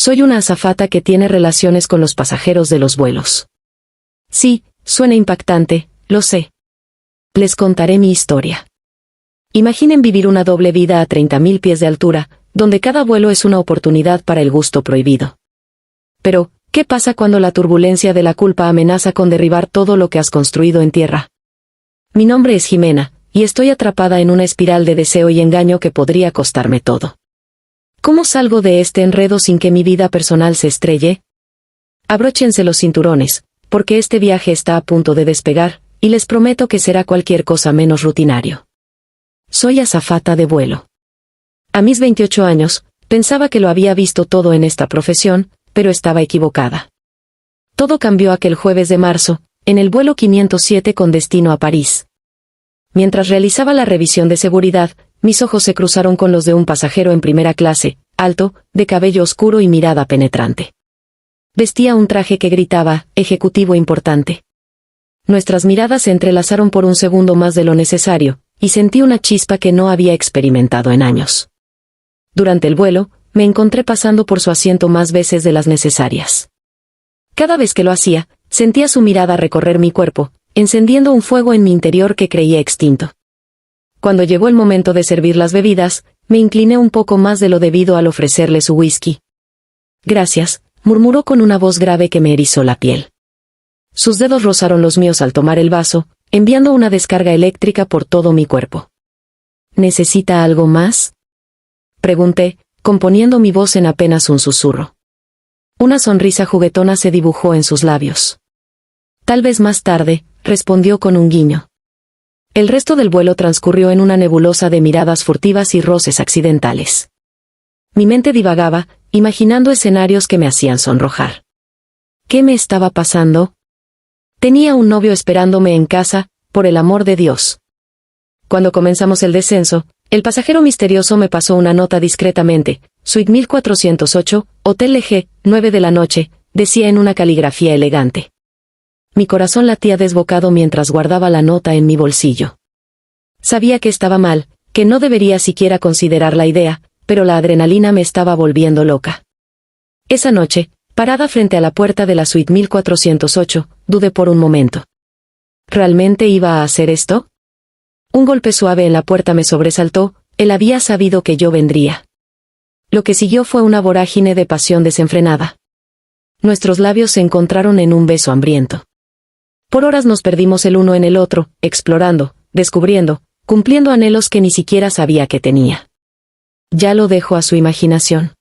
Soy una azafata que tiene relaciones con los pasajeros de los vuelos. Sí, suena impactante, lo sé. Les contaré mi historia. Imaginen vivir una doble vida a 30.000 pies de altura, donde cada vuelo es una oportunidad para el gusto prohibido. Pero, ¿qué pasa cuando la turbulencia de la culpa amenaza con derribar todo lo que has construido en tierra? Mi nombre es Jimena, y estoy atrapada en una espiral de deseo y engaño que podría costarme todo. ¿Cómo salgo de este enredo sin que mi vida personal se estrelle? Abróchense los cinturones, porque este viaje está a punto de despegar, y les prometo que será cualquier cosa menos rutinario. Soy azafata de vuelo. A mis 28 años, pensaba que lo había visto todo en esta profesión, pero estaba equivocada. Todo cambió aquel jueves de marzo, en el vuelo 507 con destino a París. Mientras realizaba la revisión de seguridad, mis ojos se cruzaron con los de un pasajero en primera clase, alto, de cabello oscuro y mirada penetrante. Vestía un traje que gritaba, ejecutivo importante. Nuestras miradas se entrelazaron por un segundo más de lo necesario, y sentí una chispa que no había experimentado en años. Durante el vuelo, me encontré pasando por su asiento más veces de las necesarias. Cada vez que lo hacía, sentía su mirada recorrer mi cuerpo, encendiendo un fuego en mi interior que creía extinto. Cuando llegó el momento de servir las bebidas, me incliné un poco más de lo debido al ofrecerle su whisky. Gracias, murmuró con una voz grave que me erizó la piel. Sus dedos rozaron los míos al tomar el vaso, enviando una descarga eléctrica por todo mi cuerpo. ¿Necesita algo más?, pregunté, componiendo mi voz en apenas un susurro. Una sonrisa juguetona se dibujó en sus labios. Tal vez más tarde, respondió con un guiño. El resto del vuelo transcurrió en una nebulosa de miradas furtivas y roces accidentales. Mi mente divagaba, imaginando escenarios que me hacían sonrojar. ¿Qué me estaba pasando? Tenía un novio esperándome en casa, por el amor de Dios. Cuando comenzamos el descenso, el pasajero misterioso me pasó una nota discretamente. Suite 1408, Hotel G, 9 de la noche, decía en una caligrafía elegante. Mi corazón latía desbocado mientras guardaba la nota en mi bolsillo. Sabía que estaba mal, que no debería siquiera considerar la idea, pero la adrenalina me estaba volviendo loca. Esa noche, parada frente a la puerta de la suite 1408, dudé por un momento. ¿Realmente iba a hacer esto? Un golpe suave en la puerta me sobresaltó, él había sabido que yo vendría. Lo que siguió fue una vorágine de pasión desenfrenada. Nuestros labios se encontraron en un beso hambriento. Por horas nos perdimos el uno en el otro, explorando, descubriendo, cumpliendo anhelos que ni siquiera sabía que tenía. Ya lo dejo a su imaginación.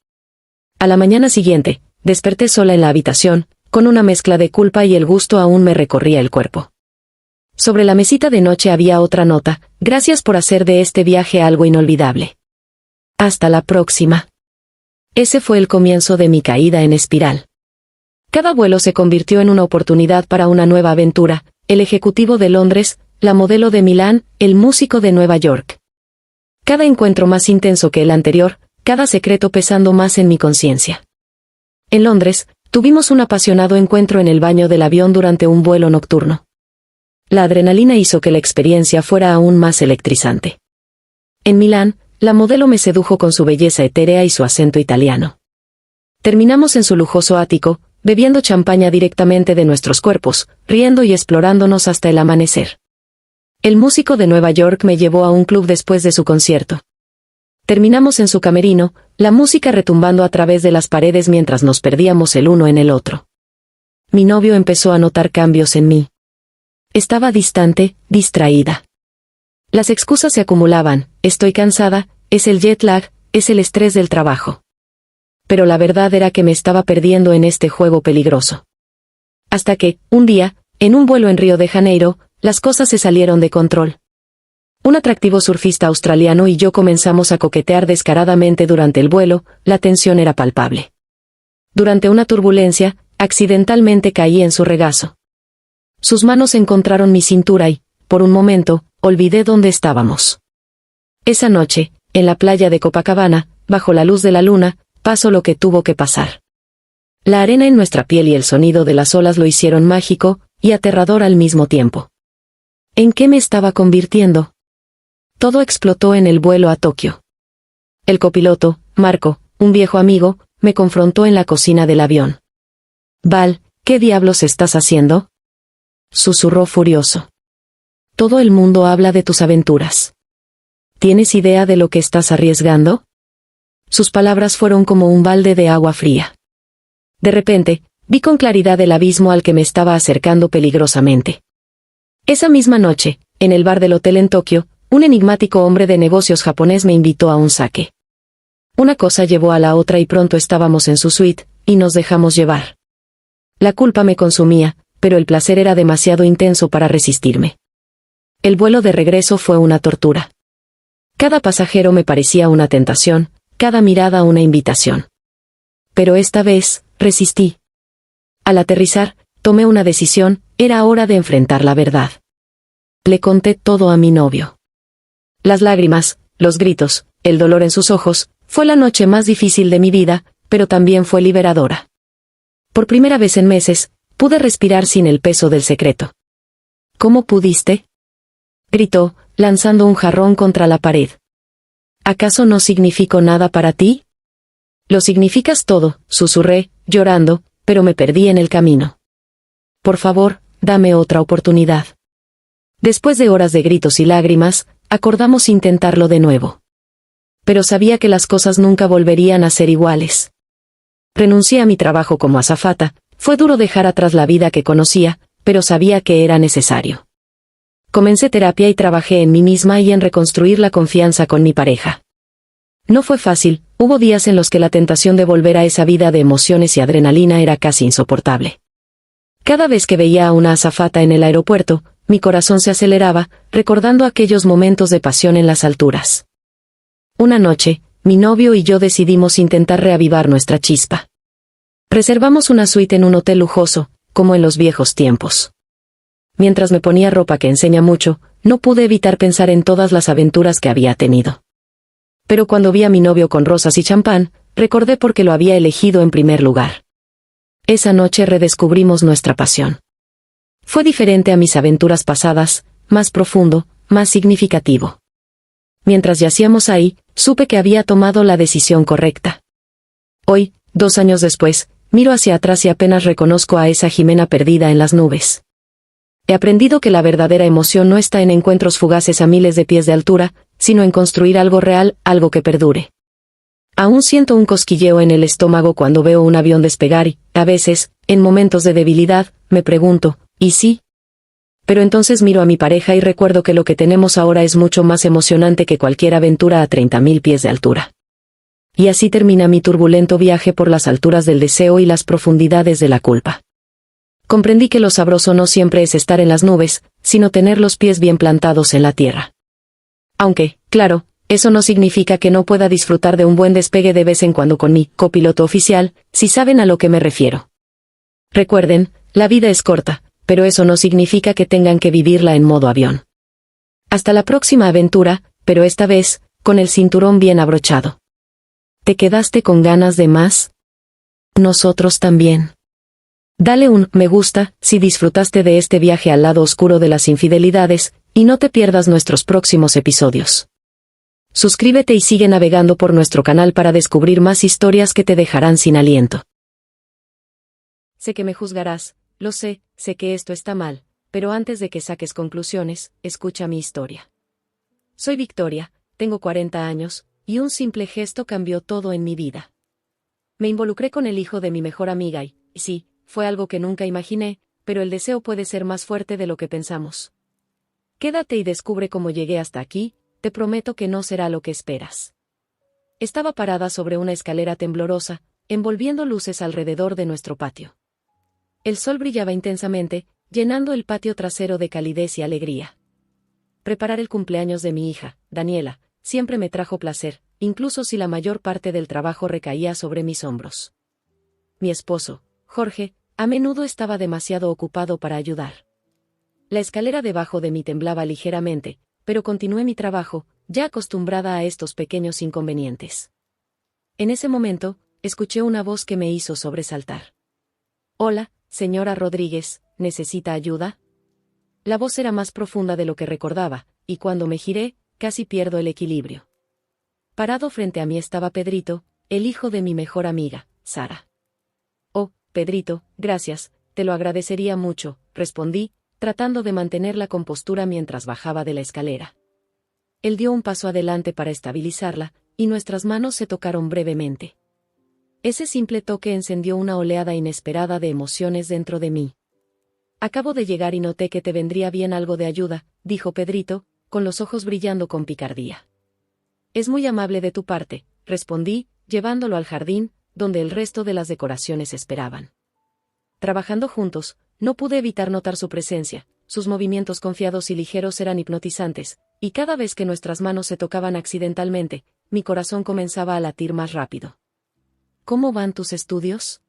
A la mañana siguiente, desperté sola en la habitación, con una mezcla de culpa y el gusto aún me recorría el cuerpo. Sobre la mesita de noche había otra nota: gracias por hacer de este viaje algo inolvidable. Hasta la próxima. Ese fue el comienzo de mi caída en espiral. Cada vuelo se convirtió en una oportunidad para una nueva aventura: el ejecutivo de Londres, la modelo de Milán, el músico de Nueva York. Cada encuentro más intenso que el anterior, cada secreto pesando más en mi conciencia. En Londres, tuvimos un apasionado encuentro en el baño del avión durante un vuelo nocturno. La adrenalina hizo que la experiencia fuera aún más electrizante. En Milán, la modelo me sedujo con su belleza etérea y su acento italiano. Terminamos en su lujoso ático, bebiendo champaña directamente de nuestros cuerpos, riendo y explorándonos hasta el amanecer. El músico de Nueva York me llevó a un club después de su concierto. Terminamos en su camerino, la música retumbando a través de las paredes mientras nos perdíamos el uno en el otro. Mi novio empezó a notar cambios en mí. Estaba distante, distraída. Las excusas se acumulaban: estoy cansada, es el jet lag, es el estrés del trabajo. Pero la verdad era que me estaba perdiendo en este juego peligroso. Hasta que, un día, en un vuelo en Río de Janeiro, las cosas se salieron de control. Un atractivo surfista australiano y yo comenzamos a coquetear descaradamente durante el vuelo, la tensión era palpable. Durante una turbulencia, accidentalmente caí en su regazo. Sus manos encontraron mi cintura y, por un momento, olvidé dónde estábamos. Esa noche, en la playa de Copacabana, bajo la luz de la luna, pasó lo que tuvo que pasar. La arena en nuestra piel y el sonido de las olas lo hicieron mágico y aterrador al mismo tiempo. ¿En qué me estaba convirtiendo? Todo explotó en el vuelo a Tokio. El copiloto, Marco, un viejo amigo, me confrontó en la cocina del avión. Val, ¿qué diablos estás haciendo?, susurró furioso. Todo el mundo habla de tus aventuras. ¿Tienes idea de lo que estás arriesgando? Sus palabras fueron como un balde de agua fría. De repente, vi con claridad el abismo al que me estaba acercando peligrosamente. Esa misma noche, en el bar del hotel en Tokio, un enigmático hombre de negocios japonés me invitó a un sake. Una cosa llevó a la otra y pronto estábamos en su suite, y nos dejamos llevar. La culpa me consumía, pero el placer era demasiado intenso para resistirme. El vuelo de regreso fue una tortura. Cada pasajero me parecía una tentación, cada mirada una invitación. Pero esta vez, resistí. Al aterrizar, tomé una decisión, era hora de enfrentar la verdad. Le conté todo a mi novio. Las lágrimas, los gritos, el dolor en sus ojos, fue la noche más difícil de mi vida, pero también fue liberadora. Por primera vez en meses, pude respirar sin el peso del secreto. ¿Cómo pudiste?, gritó, lanzando un jarrón contra la pared. ¿Acaso no significo nada para ti? Lo significas todo, susurré, llorando, pero me perdí en el camino. Por favor, dame otra oportunidad. Después de horas de gritos y lágrimas, acordamos intentarlo de nuevo. Pero sabía que las cosas nunca volverían a ser iguales. Renuncié a mi trabajo como azafata, fue duro dejar atrás la vida que conocía, pero sabía que era necesario. Comencé terapia y trabajé en mí misma y en reconstruir la confianza con mi pareja. No fue fácil, hubo días en los que la tentación de volver a esa vida de emociones y adrenalina era casi insoportable. Cada vez que veía a una azafata en el aeropuerto, mi corazón se aceleraba, recordando aquellos momentos de pasión en las alturas. Una noche, mi novio y yo decidimos intentar reavivar nuestra chispa. Reservamos una suite en un hotel lujoso, como en los viejos tiempos. Mientras me ponía ropa que enseña mucho, no pude evitar pensar en todas las aventuras que había tenido. Pero cuando vi a mi novio con rosas y champán, recordé por qué lo había elegido en primer lugar. Esa noche redescubrimos nuestra pasión. Fue diferente a mis aventuras pasadas, más profundo, más significativo. Mientras yacíamos ahí, supe que había tomado la decisión correcta. Hoy, 2 años después, miro hacia atrás y apenas reconozco a esa Jimena perdida en las nubes. He aprendido que la verdadera emoción no está en encuentros fugaces a miles de pies de altura, sino en construir algo real, algo que perdure. Aún siento un cosquilleo en el estómago cuando veo un avión despegar y, a veces, en momentos de debilidad, me pregunto, ¿y sí? Pero entonces miro a mi pareja y recuerdo que lo que tenemos ahora es mucho más emocionante que cualquier aventura a 30.000 pies de altura. Y así termina mi turbulento viaje por las alturas del deseo y las profundidades de la culpa. Comprendí que lo sabroso no siempre es estar en las nubes, sino tener los pies bien plantados en la tierra. Aunque, claro, eso no significa que no pueda disfrutar de un buen despegue de vez en cuando con mi copiloto oficial, si saben a lo que me refiero. Recuerden, la vida es corta, pero eso no significa que tengan que vivirla en modo avión. Hasta la próxima aventura, pero esta vez, con el cinturón bien abrochado. ¿Te quedaste con ganas de más? Nosotros también. Dale un me gusta si disfrutaste de este viaje al lado oscuro de las infidelidades, y no te pierdas nuestros próximos episodios. Suscríbete y sigue navegando por nuestro canal para descubrir más historias que te dejarán sin aliento. Sé que me juzgarás, lo sé que esto está mal, pero antes de que saques conclusiones, escucha mi historia. Soy Victoria, tengo 40 años, y un simple gesto cambió todo en mi vida. Me involucré con el hijo de mi mejor amiga y, sí, fue algo que nunca imaginé, pero el deseo puede ser más fuerte de lo que pensamos. Quédate y descubre cómo llegué hasta aquí, te prometo que no será lo que esperas. Estaba parada sobre una escalera temblorosa, envolviendo luces alrededor de nuestro patio. El sol brillaba intensamente, llenando el patio trasero de calidez y alegría. Preparar el cumpleaños de mi hija, Daniela, siempre me trajo placer, incluso si la mayor parte del trabajo recaía sobre mis hombros. Mi esposo, Jorge, a menudo estaba demasiado ocupado para ayudar. La escalera debajo de mí temblaba ligeramente, pero continué mi trabajo, ya acostumbrada a estos pequeños inconvenientes. En ese momento, escuché una voz que me hizo sobresaltar. Hola, señora Rodríguez, ¿necesita ayuda? La voz era más profunda de lo que recordaba, y cuando me giré, casi pierdo el equilibrio. Parado frente a mí estaba Pedrito, el hijo de mi mejor amiga, Sara. Oh, Pedrito, gracias, te lo agradecería mucho, respondí, tratando de mantener la compostura mientras bajaba de la escalera. Él dio un paso adelante para estabilizarla, y nuestras manos se tocaron brevemente. Ese simple toque encendió una oleada inesperada de emociones dentro de mí. Acabo de llegar y noté que te vendría bien algo de ayuda, dijo Pedrito, con los ojos brillando con picardía. Es muy amable de tu parte, respondí, llevándolo al jardín, donde el resto de las decoraciones esperaban. Trabajando juntos, no pude evitar notar su presencia, sus movimientos confiados y ligeros eran hipnotizantes, y cada vez que nuestras manos se tocaban accidentalmente, mi corazón comenzaba a latir más rápido. ¿Cómo van tus estudios?,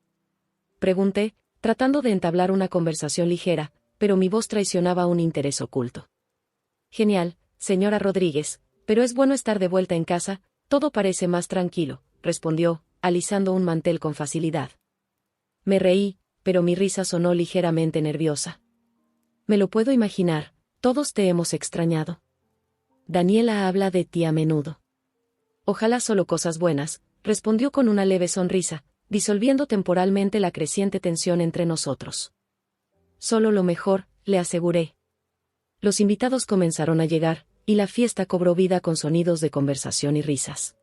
pregunté, tratando de entablar una conversación ligera, pero mi voz traicionaba un interés oculto. Genial, señora Rodríguez, pero es bueno estar de vuelta en casa, todo parece más tranquilo, respondió, alisando un mantel con facilidad. Me reí, pero mi risa sonó ligeramente nerviosa. Me lo puedo imaginar, todos te hemos extrañado. Daniela habla de ti a menudo. Ojalá solo cosas buenas, respondió con una leve sonrisa, disolviendo temporalmente la creciente tensión entre nosotros. Solo lo mejor, le aseguré. Los invitados comenzaron a llegar, y la fiesta cobró vida con sonidos de conversación y risas.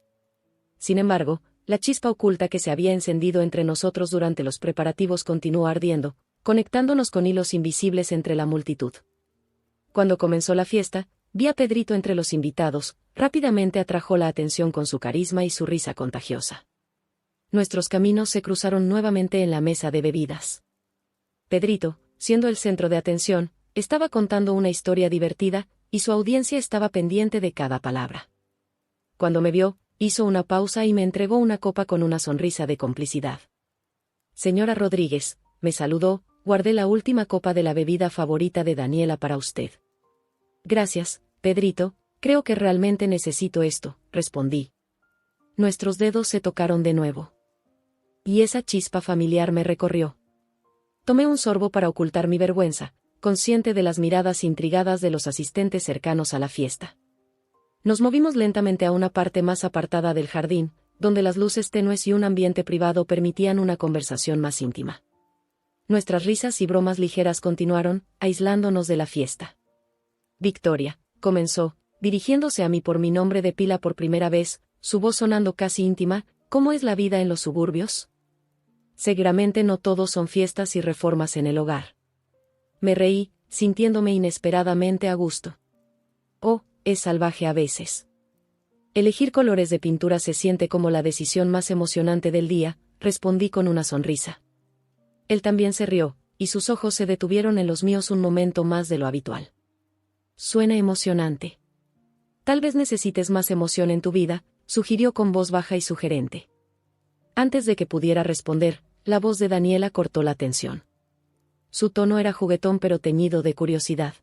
Sin embargo, la chispa oculta que se había encendido entre nosotros durante los preparativos continuó ardiendo, conectándonos con hilos invisibles entre la multitud. Cuando comenzó la fiesta, vi a Pedrito entre los invitados, rápidamente atrajo la atención con su carisma y su risa contagiosa. Nuestros caminos se cruzaron nuevamente en la mesa de bebidas. Pedrito, siendo el centro de atención, estaba contando una historia divertida, y su audiencia estaba pendiente de cada palabra. Cuando me vio, hizo una pausa y me entregó una copa con una sonrisa de complicidad. Señora Rodríguez, me saludó, guardé la última copa de la bebida favorita de Daniela para usted. Gracias, Pedrito, creo que realmente necesito esto, respondí. Nuestros dedos se tocaron de nuevo. Y esa chispa familiar me recorrió. Tomé un sorbo para ocultar mi vergüenza, consciente de las miradas intrigadas de los asistentes cercanos a la fiesta. Nos movimos lentamente a una parte más apartada del jardín, donde las luces tenues y un ambiente privado permitían una conversación más íntima. Nuestras risas y bromas ligeras continuaron, aislándonos de la fiesta. Victoria, comenzó, dirigiéndose a mí por mi nombre de pila por primera vez, su voz sonando casi íntima, ¿cómo es la vida en los suburbios? Seguramente no todos son fiestas y reformas en el hogar. Me reí, sintiéndome inesperadamente a gusto. Oh, es salvaje a veces. Elegir colores de pintura se siente como la decisión más emocionante del día, respondí con una sonrisa. Él también se rió, y sus ojos se detuvieron en los míos un momento más de lo habitual. Suena emocionante. Tal vez necesites más emoción en tu vida, sugirió con voz baja y sugerente. Antes de que pudiera responder, la voz de Daniela cortó la tensión. Su tono era juguetón pero teñido de curiosidad.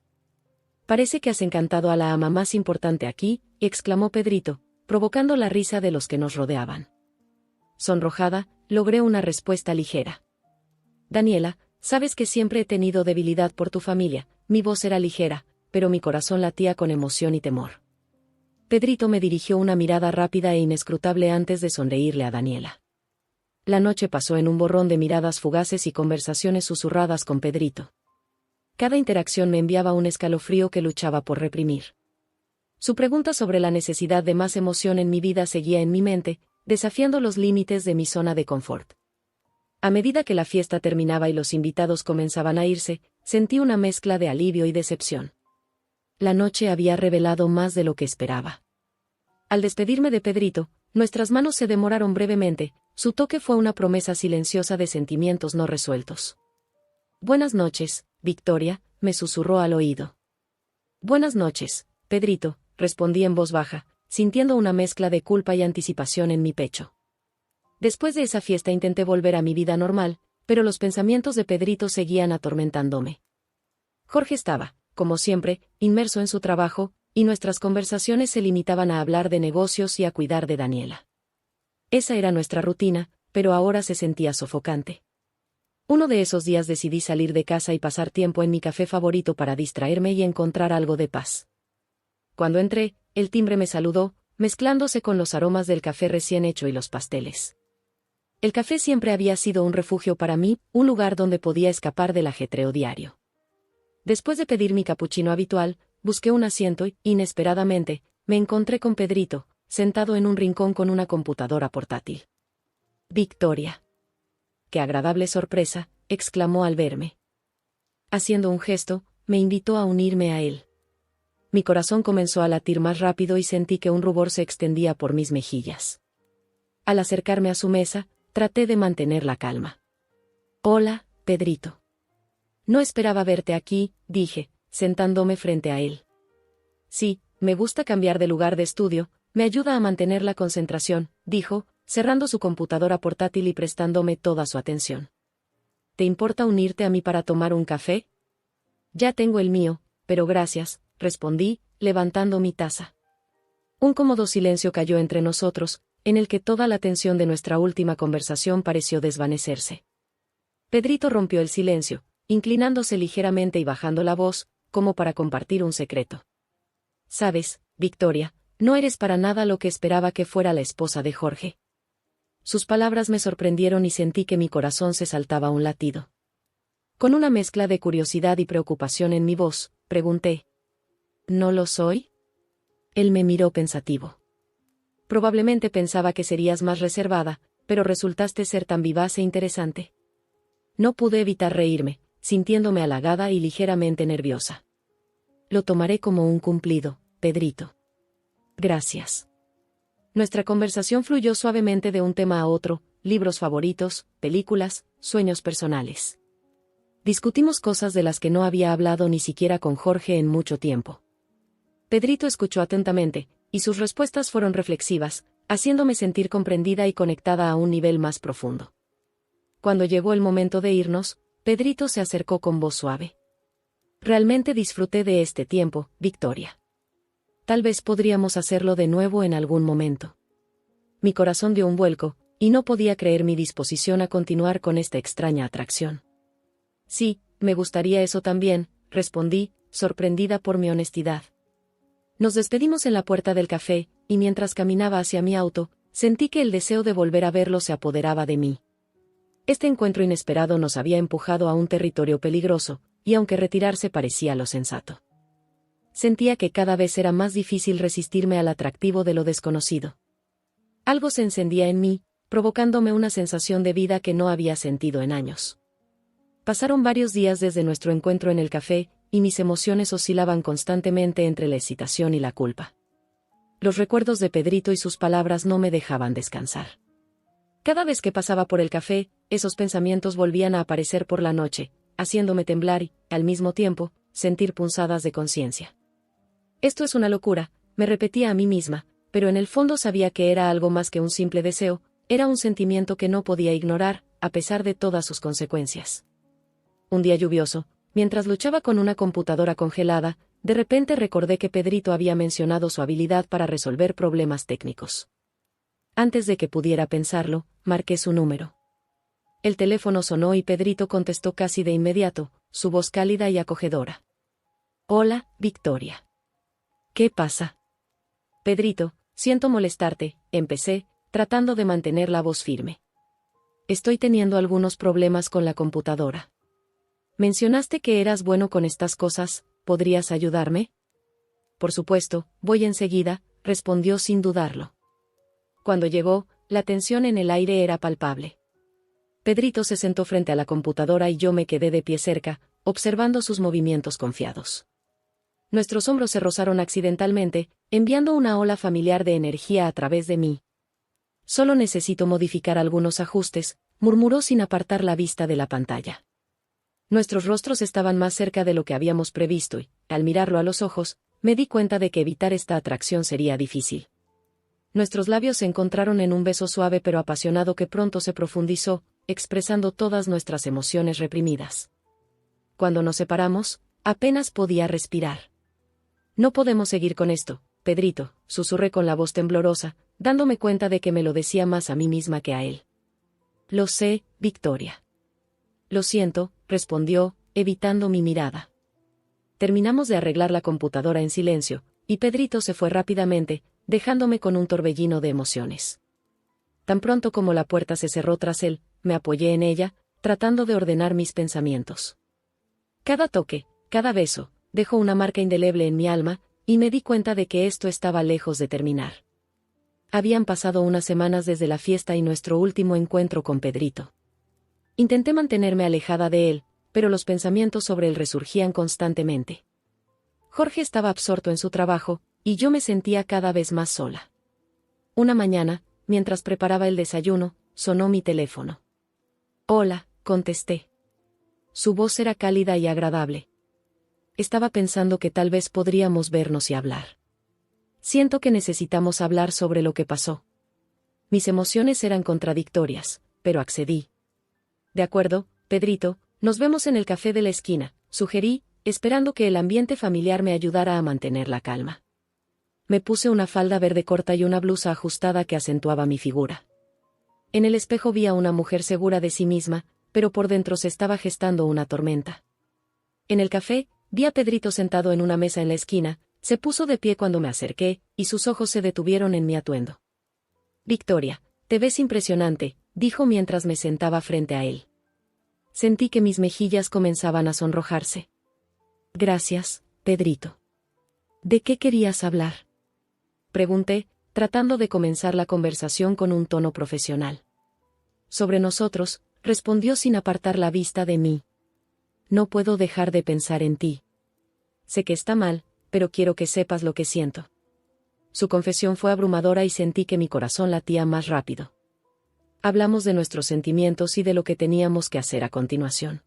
Parece que has encantado a la ama más importante aquí, exclamó Pedrito, provocando la risa de los que nos rodeaban. Sonrojada, logré una respuesta ligera. Daniela, sabes que siempre he tenido debilidad por tu familia, mi voz era ligera, pero mi corazón latía con emoción y temor. Pedrito me dirigió una mirada rápida e inescrutable antes de sonreírle a Daniela. La noche pasó en un borrón de miradas fugaces y conversaciones susurradas con Pedrito. Cada interacción me enviaba un escalofrío que luchaba por reprimir. Su pregunta sobre la necesidad de más emoción en mi vida seguía en mi mente, desafiando los límites de mi zona de confort. A medida que la fiesta terminaba y los invitados comenzaban a irse, sentí una mezcla de alivio y decepción. La noche había revelado más de lo que esperaba. Al despedirme de Pedrito, nuestras manos se demoraron brevemente, su toque fue una promesa silenciosa de sentimientos no resueltos. Buenas noches, Victoria, me susurró al oído. Buenas noches, Pedrito, respondí en voz baja, sintiendo una mezcla de culpa y anticipación en mi pecho. Después de esa fiesta intenté volver a mi vida normal, pero los pensamientos de Pedrito seguían atormentándome. Jorge estaba, como siempre, inmerso en su trabajo, y nuestras conversaciones se limitaban a hablar de negocios y a cuidar de Daniela. Esa era nuestra rutina, pero ahora se sentía sofocante. Uno de esos días decidí salir de casa y pasar tiempo en mi café favorito para distraerme y encontrar algo de paz. Cuando entré, el timbre me saludó, mezclándose con los aromas del café recién hecho y los pasteles. El café siempre había sido un refugio para mí, un lugar donde podía escapar del ajetreo diario. Después de pedir mi capuchino habitual, busqué un asiento y, inesperadamente, me encontré con Pedrito, sentado en un rincón con una computadora portátil. «Victoria». «Qué agradable sorpresa», exclamó al verme. Haciendo un gesto, me invitó a unirme a él. Mi corazón comenzó a latir más rápido y sentí que un rubor se extendía por mis mejillas. Al acercarme a su mesa, traté de mantener la calma. «Hola, Pedrito». «No esperaba verte aquí», dije, sentándome frente a él. «Sí, me gusta cambiar de lugar de estudio, me ayuda a mantener la concentración», dijo, cerrando su computadora portátil y prestándome toda su atención. «¿Te importa unirte a mí para tomar un café?» «Ya tengo el mío, pero gracias», respondí, levantando mi taza. Un cómodo silencio cayó entre nosotros, en el que toda la tensión de nuestra última conversación pareció desvanecerse. Pedrito rompió el silencio, inclinándose ligeramente y bajando la voz, como para compartir un secreto. «Sabes, Victoria, no eres para nada lo que esperaba que fuera la esposa de Jorge». Sus palabras me sorprendieron y sentí que mi corazón se saltaba un latido. Con una mezcla de curiosidad y preocupación en mi voz, pregunté: «¿No lo soy?» Él me miró pensativo. «Probablemente pensaba que serías más reservada, pero resultaste ser tan vivaz e interesante». No pude evitar reírme, sintiéndome halagada y ligeramente nerviosa. «Lo tomaré como un cumplido, Pedrito». «Gracias». Nuestra conversación fluyó suavemente de un tema a otro: libros favoritos, películas, sueños personales. Discutimos cosas de las que no había hablado ni siquiera con Jorge en mucho tiempo. Pedrito escuchó atentamente, y sus respuestas fueron reflexivas, haciéndome sentir comprendida y conectada a un nivel más profundo. Cuando llegó el momento de irnos, Pedrito se acercó con voz suave. «Realmente disfruté de este tiempo, Victoria. Tal vez podríamos hacerlo de nuevo en algún momento». Mi corazón dio un vuelco, y no podía creer mi disposición a continuar con esta extraña atracción. «Sí, me gustaría eso también», respondí, sorprendida por mi honestidad. Nos despedimos en la puerta del café, y mientras caminaba hacia mi auto, sentí que el deseo de volver a verlo se apoderaba de mí. Este encuentro inesperado nos había empujado a un territorio peligroso, y aunque retirarse parecía lo sensato, sentía que cada vez era más difícil resistirme al atractivo de lo desconocido. Algo se encendía en mí, provocándome una sensación de vida que no había sentido en años. Pasaron varios días desde nuestro encuentro en el café, y mis emociones oscilaban constantemente entre la excitación y la culpa. Los recuerdos de Pedrito y sus palabras no me dejaban descansar. Cada vez que pasaba por el café, esos pensamientos volvían a aparecer por la noche, haciéndome temblar y, al mismo tiempo, sentir punzadas de conciencia. «Esto es una locura», me repetía a mí misma, pero en el fondo sabía que era algo más que un simple deseo, era un sentimiento que no podía ignorar, a pesar de todas sus consecuencias. Un día lluvioso, mientras luchaba con una computadora congelada, de repente recordé que Pedrito había mencionado su habilidad para resolver problemas técnicos. Antes de que pudiera pensarlo, marqué su número. El teléfono sonó y Pedrito contestó casi de inmediato, su voz cálida y acogedora. «Hola, Victoria». «¿Qué pasa?» «Pedrito, siento molestarte», empecé, tratando de mantener la voz firme. «Estoy teniendo algunos problemas con la computadora. Mencionaste que eras bueno con estas cosas, ¿podrías ayudarme?» «Por supuesto, voy enseguida», respondió sin dudarlo. Cuando llegó, la tensión en el aire era palpable. Pedrito se sentó frente a la computadora y yo me quedé de pie cerca, observando sus movimientos confiados. Nuestros hombros se rozaron accidentalmente, enviando una ola familiar de energía a través de mí. «Solo necesito modificar algunos ajustes», murmuró sin apartar la vista de la pantalla. Nuestros rostros estaban más cerca de lo que habíamos previsto y, al mirarlo a los ojos, me di cuenta de que evitar esta atracción sería difícil. Nuestros labios se encontraron en un beso suave pero apasionado que pronto se profundizó, expresando todas nuestras emociones reprimidas. Cuando nos separamos, apenas podía respirar. «No podemos seguir con esto, Pedrito», susurré con la voz temblorosa, dándome cuenta de que me lo decía más a mí misma que a él. «Lo sé, Victoria». «Lo siento», respondió, evitando mi mirada. Terminamos de arreglar la computadora en silencio, y Pedrito se fue rápidamente, dejándome con un torbellino de emociones. Tan pronto como la puerta se cerró tras él, me apoyé en ella, tratando de ordenar mis pensamientos. Cada toque, cada beso, dejó una marca indeleble en mi alma, y me di cuenta de que esto estaba lejos de terminar. Habían pasado unas semanas desde la fiesta y nuestro último encuentro con Pedrito. Intenté mantenerme alejada de él, pero los pensamientos sobre él resurgían constantemente. Jorge estaba absorto en su trabajo, y yo me sentía cada vez más sola. Una mañana, mientras preparaba el desayuno, sonó mi teléfono. «Hola», contesté. Su voz era cálida y agradable. Estaba pensando que tal vez podríamos vernos y hablar. Siento que necesitamos hablar sobre lo que pasó. Mis emociones eran contradictorias, pero accedí. De acuerdo, Pedrito, nos vemos en el café de la esquina, sugerí, esperando que el ambiente familiar me ayudara a mantener la calma. Me puse una falda verde corta y una blusa ajustada que acentuaba mi figura. En el espejo vi a una mujer segura de sí misma, pero por dentro se estaba gestando una tormenta. En el café, vi a Pedrito sentado en una mesa en la esquina, se puso de pie cuando me acerqué, y sus ojos se detuvieron en mi atuendo. «Victoria, te ves impresionante», dijo mientras me sentaba frente a él. Sentí que mis mejillas comenzaban a sonrojarse. «Gracias, Pedrito». «¿De qué querías hablar?», pregunté, tratando de comenzar la conversación con un tono profesional. «Sobre nosotros», respondió sin apartar la vista de mí. «No puedo dejar de pensar en ti. Sé que está mal, pero quiero que sepas lo que siento». Su confesión fue abrumadora y sentí que mi corazón latía más rápido. Hablamos de nuestros sentimientos y de lo que teníamos que hacer a continuación.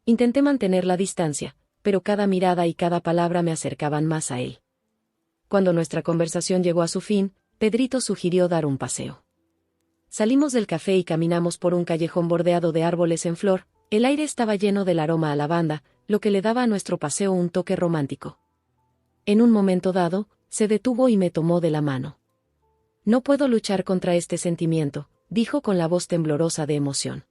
Intenté mantener la distancia, pero cada mirada y cada palabra me acercaban más a él. Cuando nuestra conversación llegó a su fin, Pedrito sugirió dar un paseo. Salimos del café y caminamos por un callejón bordeado de árboles en flor. El aire estaba lleno del aroma a lavanda, lo que le daba a nuestro paseo un toque romántico. En un momento dado, se detuvo y me tomó de la mano. «No puedo luchar contra este sentimiento», dijo con la voz temblorosa de emoción.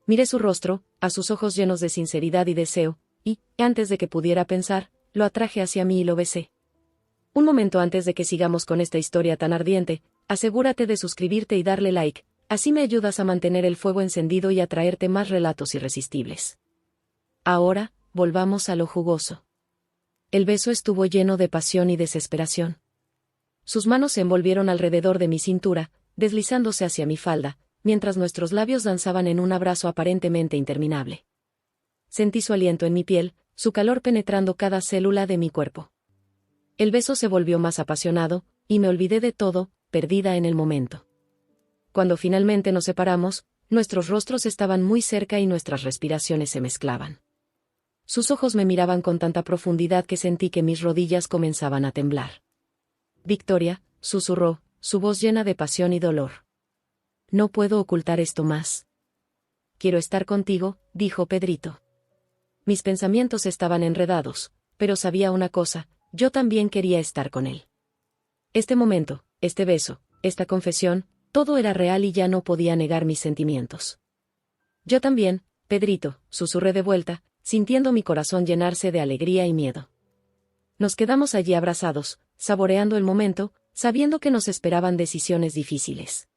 Miré su rostro, a sus ojos llenos de sinceridad y deseo, y, antes de que pudiera pensar, lo atraje hacia mí y lo besé. «Un momento antes de que sigamos con esta historia tan ardiente, asegúrate de suscribirte y darle like, así me ayudas a mantener el fuego encendido y a traerte más relatos irresistibles. Ahora, volvamos a lo jugoso». El beso estuvo lleno de pasión y desesperación. Sus manos se envolvieron alrededor de mi cintura, deslizándose hacia mi falda, mientras nuestros labios danzaban en un abrazo aparentemente interminable. Sentí su aliento en mi piel, su calor penetrando cada célula de mi cuerpo. El beso se volvió más apasionado, y me olvidé de todo, perdida en el momento. Cuando finalmente nos separamos, nuestros rostros estaban muy cerca y nuestras respiraciones se mezclaban. Sus ojos me miraban con tanta profundidad que sentí que mis rodillas comenzaban a temblar. «Victoria», susurró, su voz llena de pasión y dolor. «No puedo ocultar esto más. Quiero estar contigo», dijo Pedrito. Mis pensamientos estaban enredados, pero sabía una cosa, yo también quería estar con él. Este momento, este beso, esta confesión, todo era real y ya no podía negar mis sentimientos. «Yo también, Pedrito», susurré de vuelta, sintiendo mi corazón llenarse de alegría y miedo. Nos quedamos allí abrazados, saboreando el momento, sabiendo que nos esperaban decisiones difíciles.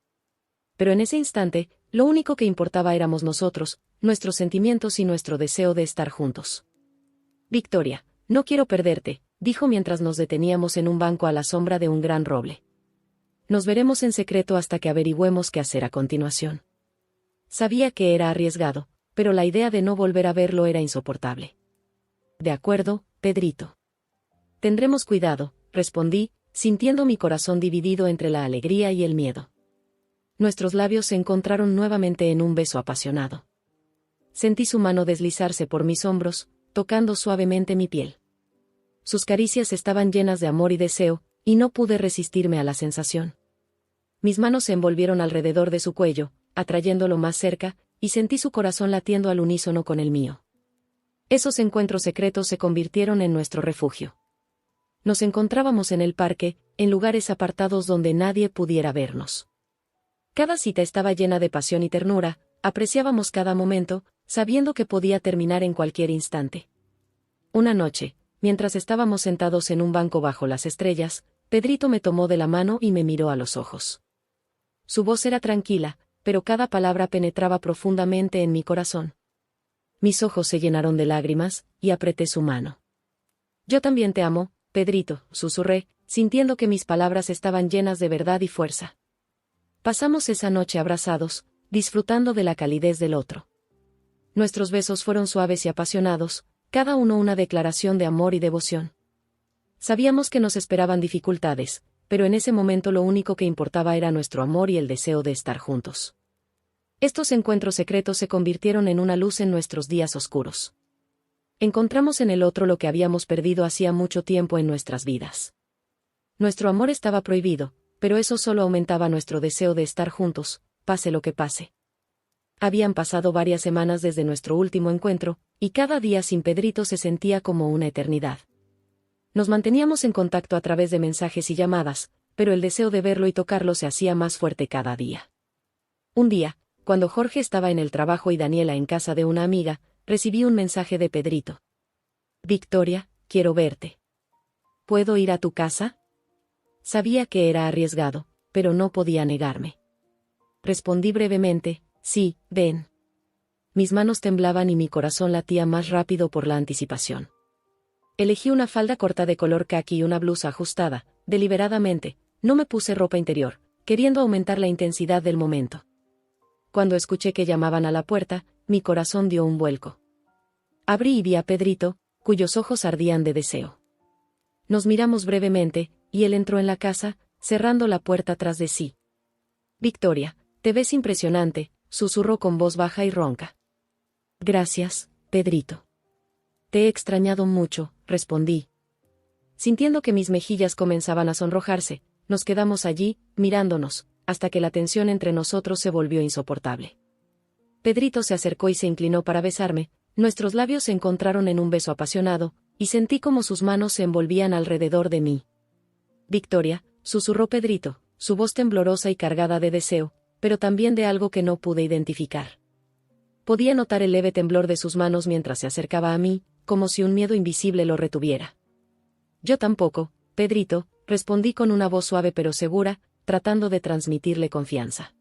Pero en ese instante, lo único que importaba éramos nosotros, nuestros sentimientos y nuestro deseo de estar juntos. «Victoria, no quiero perderte», dijo mientras nos deteníamos en un banco a la sombra de un gran roble. «Nos veremos en secreto hasta que averigüemos qué hacer a continuación». Sabía que era arriesgado, pero la idea de no volver a verlo era insoportable. «De acuerdo, Pedrito». «Tendremos cuidado», respondí, sintiendo mi corazón dividido entre la alegría y el miedo. Nuestros labios se encontraron nuevamente en un beso apasionado. Sentí su mano deslizarse por mis hombros, tocando suavemente mi piel. Sus caricias estaban llenas de amor y deseo, y no pude resistirme a la sensación. Mis manos se envolvieron alrededor de su cuello, atrayéndolo más cerca, y sentí su corazón latiendo al unísono con el mío. Esos encuentros secretos se convirtieron en nuestro refugio. Nos encontrábamos en el parque, en lugares apartados donde nadie pudiera vernos. Cada cita estaba llena de pasión y ternura, apreciábamos cada momento, sabiendo que podía terminar en cualquier instante. Una noche, mientras estábamos sentados en un banco bajo las estrellas, Pedrito me tomó de la mano y me miró a los ojos. Su voz era tranquila, pero cada palabra penetraba profundamente en mi corazón. Mis ojos se llenaron de lágrimas, y apreté su mano. Yo también te amo, Pedrito, susurré, sintiendo que mis palabras estaban llenas de verdad y fuerza. Pasamos esa noche abrazados, disfrutando de la calidez del otro. Nuestros besos fueron suaves y apasionados, cada uno una declaración de amor y devoción. Sabíamos que nos esperaban dificultades, pero en ese momento lo único que importaba era nuestro amor y el deseo de estar juntos. Estos encuentros secretos se convirtieron en una luz en nuestros días oscuros. Encontramos en el otro lo que habíamos perdido hacía mucho tiempo en nuestras vidas. Nuestro amor estaba prohibido, pero eso solo aumentaba nuestro deseo de estar juntos, pase lo que pase. Habían pasado varias semanas desde nuestro último encuentro, y cada día sin Pedrito se sentía como una eternidad. Nos manteníamos en contacto a través de mensajes y llamadas, pero el deseo de verlo y tocarlo se hacía más fuerte cada día. Un día, cuando Jorge estaba en el trabajo y Daniela en casa de una amiga, recibí un mensaje de Pedrito. Victoria, quiero verte. ¿Puedo ir a tu casa? Sabía que era arriesgado, pero no podía negarme. Respondí brevemente, sí, ven. Mis manos temblaban y mi corazón latía más rápido por la anticipación. Elegí una falda corta de color caqui y una blusa ajustada, deliberadamente, no me puse ropa interior, queriendo aumentar la intensidad del momento. Cuando escuché que llamaban a la puerta, mi corazón dio un vuelco. Abrí y vi a Pedrito, cuyos ojos ardían de deseo. Nos miramos brevemente, y él entró en la casa, cerrando la puerta tras de sí. Victoria, te ves impresionante, susurró con voz baja y ronca. Gracias, Pedrito. Te he extrañado mucho, respondí. Sintiendo que mis mejillas comenzaban a sonrojarse, nos quedamos allí, mirándonos, hasta que la tensión entre nosotros se volvió insoportable. Pedrito se acercó y se inclinó para besarme, nuestros labios se encontraron en un beso apasionado, y sentí como sus manos se envolvían alrededor de mí. Victoria, susurró Pedrito, su voz temblorosa y cargada de deseo, pero también de algo que no pude identificar. Podía notar el leve temblor de sus manos mientras se acercaba a mí, como si un miedo invisible lo retuviera. Yo tampoco, Pedrito, respondí con una voz suave pero segura, tratando de transmitirle confianza.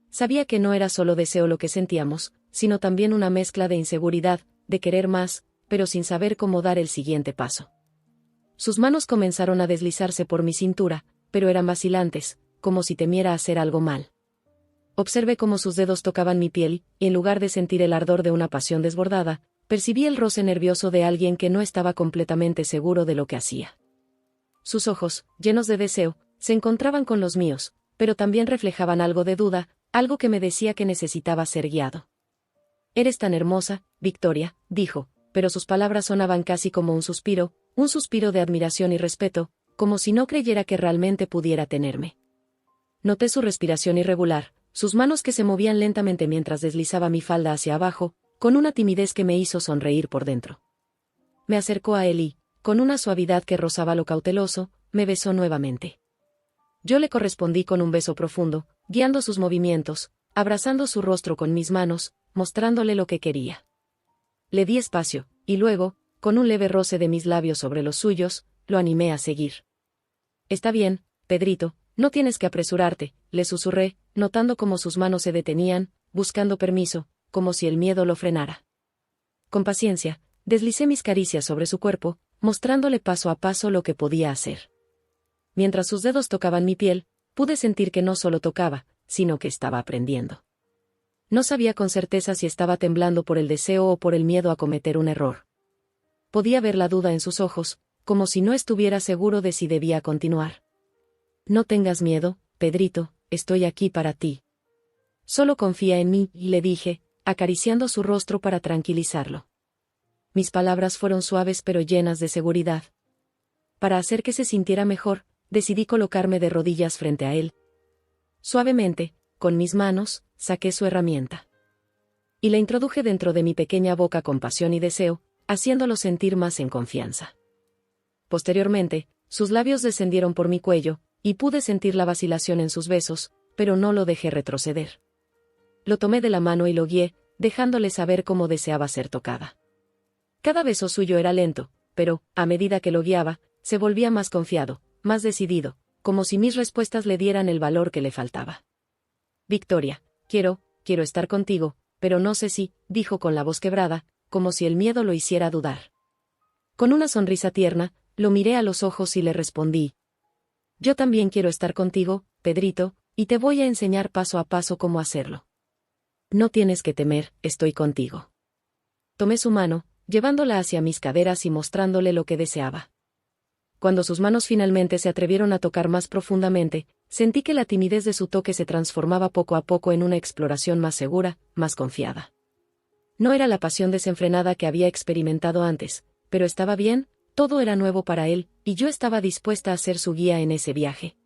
Sabía que no era solo deseo lo que sentíamos, sino también una mezcla de inseguridad, de querer más, pero sin saber cómo dar el siguiente paso. Sus manos comenzaron a deslizarse por mi cintura, pero eran vacilantes, como si temiera hacer algo mal. Observé cómo sus dedos tocaban mi piel, y en lugar de sentir el ardor de una pasión desbordada, percibí el roce nervioso de alguien que no estaba completamente seguro de lo que hacía. Sus ojos, llenos de deseo, se encontraban con los míos, pero también reflejaban algo de duda, algo que me decía que necesitaba ser guiado. Eres tan hermosa, Victoria, dijo, pero sus palabras sonaban casi como un suspiro de admiración y respeto, como si no creyera que realmente pudiera tenerme. Noté su respiración irregular, sus manos que se movían lentamente mientras deslizaba mi falda hacia abajo, con una timidez que me hizo sonreír por dentro. Me acercó a él y, con una suavidad que rozaba lo cauteloso, me besó nuevamente. Yo le correspondí con un beso profundo, guiando sus movimientos, abrazando su rostro con mis manos, mostrándole lo que quería. Le di espacio, y luego, con un leve roce de mis labios sobre los suyos, lo animé a seguir. Está bien, Pedrito, no tienes que apresurarte, le susurré, notando cómo sus manos se detenían, buscando permiso, como si el miedo lo frenara. Con paciencia, deslicé mis caricias sobre su cuerpo, mostrándole paso a paso lo que podía hacer. Mientras sus dedos tocaban mi piel, pude sentir que no solo tocaba, sino que estaba aprendiendo. No sabía con certeza si estaba temblando por el deseo o por el miedo a cometer un error. Podía ver la duda en sus ojos, como si no estuviera seguro de si debía continuar. No tengas miedo, Pedrito, estoy aquí para ti. Solo confía en mí, le dije, acariciando su rostro para tranquilizarlo. Mis palabras fueron suaves pero llenas de seguridad. Para hacer que se sintiera mejor, decidí colocarme de rodillas frente a él. Suavemente, con mis manos, saqué su herramienta. Y la introduje dentro de mi pequeña boca con pasión y deseo, haciéndolo sentir más en confianza. Posteriormente, sus labios descendieron por mi cuello, y pude sentir la vacilación en sus besos, pero no lo dejé retroceder. Lo tomé de la mano y lo guié, dejándole saber cómo deseaba ser tocada. Cada beso suyo era lento, pero, a medida que lo guiaba, se volvía más confiado, más decidido, como si mis respuestas le dieran el valor que le faltaba. Victoria, quiero estar contigo, pero no sé si, dijo con la voz quebrada, como si el miedo lo hiciera dudar. Con una sonrisa tierna, lo miré a los ojos y le respondí. Yo también quiero estar contigo, Pedrito, y te voy a enseñar paso a paso cómo hacerlo. No tienes que temer, estoy contigo. Tomé su mano, llevándola hacia mis caderas y mostrándole lo que deseaba. Cuando sus manos finalmente se atrevieron a tocar más profundamente, sentí que la timidez de su toque se transformaba poco a poco en una exploración más segura, más confiada. No era la pasión desenfrenada que había experimentado antes, pero estaba bien, todo era nuevo para él, y yo estaba dispuesta a ser su guía en ese viaje.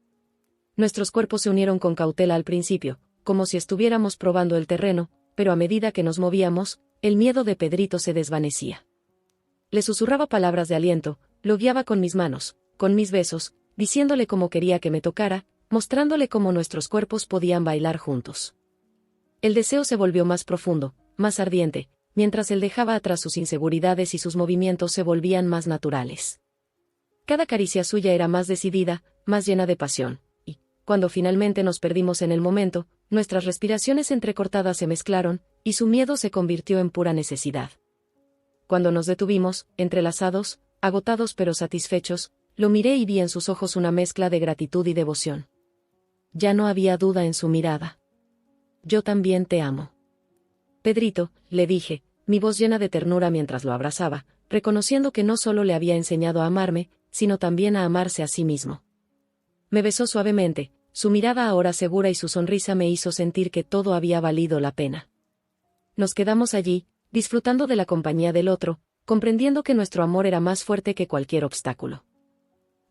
Nuestros cuerpos se unieron con cautela al principio, como si estuviéramos probando el terreno, pero a medida que nos movíamos, el miedo de Pedrito se desvanecía. Le susurraba palabras de aliento, lo guiaba con mis manos, con mis besos, diciéndole cómo quería que me tocara, mostrándole cómo nuestros cuerpos podían bailar juntos. El deseo se volvió más profundo, más ardiente, mientras él dejaba atrás sus inseguridades y sus movimientos se volvían más naturales. Cada caricia suya era más decidida, más llena de pasión, y, cuando finalmente nos perdimos en el momento, nuestras respiraciones entrecortadas se mezclaron, y su miedo se convirtió en pura necesidad. Cuando nos detuvimos, entrelazados, agotados pero satisfechos, lo miré y vi en sus ojos una mezcla de gratitud y devoción. Ya no había duda en su mirada. Yo también te amo. Pedrito, le dije, mi voz llena de ternura mientras lo abrazaba, reconociendo que no solo le había enseñado a amarme, sino también a amarse a sí mismo. Me besó suavemente, su mirada ahora segura y su sonrisa me hizo sentir que todo había valido la pena. Nos quedamos allí, disfrutando de la compañía del otro, comprendiendo que nuestro amor era más fuerte que cualquier obstáculo.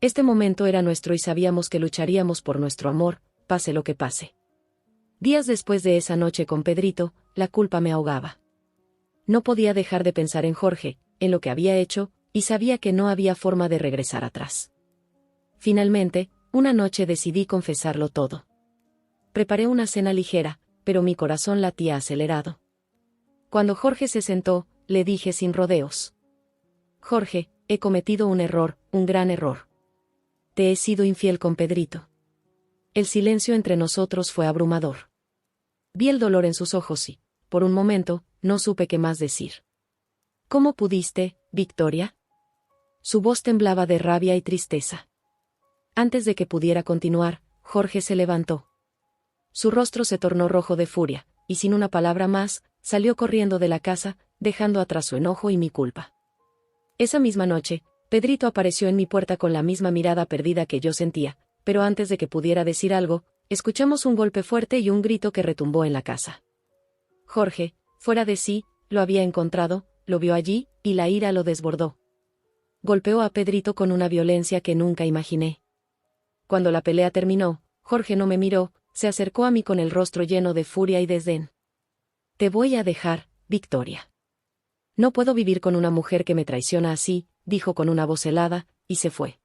Este momento era nuestro y sabíamos que lucharíamos por nuestro amor, pase lo que pase. Días después de esa noche con Pedrito, la culpa me ahogaba. No podía dejar de pensar en Jorge, en lo que había hecho, y sabía que no había forma de regresar atrás. Finalmente, una noche decidí confesarlo todo. Preparé una cena ligera, pero mi corazón latía acelerado. Cuando Jorge se sentó, le dije sin rodeos. Jorge, he cometido un error, un gran error. Te he sido infiel con Pedrito. El silencio entre nosotros fue abrumador. Vi el dolor en sus ojos y, por un momento, no supe qué más decir. ¿Cómo pudiste, Victoria? Su voz temblaba de rabia y tristeza. Antes de que pudiera continuar, Jorge se levantó. Su rostro se tornó rojo de furia, y sin una palabra más, salió corriendo de la casa, dejando atrás su enojo y mi culpa. Esa misma noche, Pedrito apareció en mi puerta con la misma mirada perdida que yo sentía, pero antes de que pudiera decir algo, escuchamos un golpe fuerte y un grito que retumbó en la casa. Jorge, fuera de sí, lo había encontrado, lo vio allí, y la ira lo desbordó. Golpeó a Pedrito con una violencia que nunca imaginé. Cuando la pelea terminó, Jorge no me miró, se acercó a mí con el rostro lleno de furia y desdén. Te voy a dejar, Victoria. No puedo vivir con una mujer que me traiciona así, dijo con una voz helada, y se fue.